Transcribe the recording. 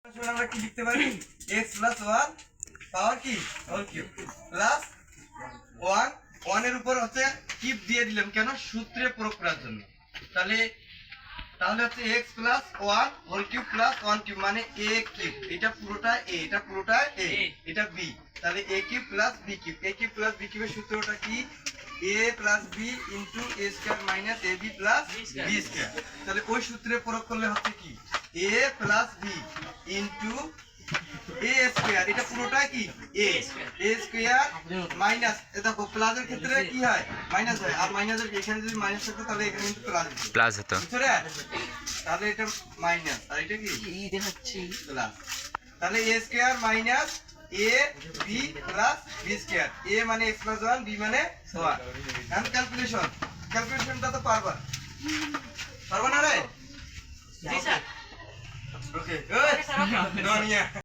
আমরা কি লিখতে পারি x + 1 পাওয়ার কি হোল কিউব প্লাস 1 1 এর উপর হচ্ছে কিউব দিয়ে দিলাম কেন সূত্রে প্রয়োগ করার জন্য। তাহলে হচ্ছে x + 1 whole cube plus 1 cube মানে a কিউব। এটা পুরোটা a, এটা পুরোটা a, এটা b। তাহলে a cube plus b cube. a cube plus b কিউবের সূত্রটা কি a plus b into a square minus ab plus b square. তাহলে ওই সূত্রে প্রয়োগ করলে হচ্ছে কি a plus b into a square. এটা পুরোটাই কি a স্কয়ার মাইনাস দেখো প্লাসের ক্ষেত্রে কি হয় মাইনাস হয়, আর মাইনাসের এখানে যদি মাইনাস থাকতো তাহলে এখানে কিন্তু প্লাস হতো, বুঝছো রে? তাহলে এটা মাইনাস আর এটা কি দেখাচ্ছি প্লাস। তাহলে a square minus a b plus b square. a মানে x + 1, b মানে 1। এখন ক্যালকুলেশনটা তো পারবা না রে? জি স্যার। ওকে, গুড।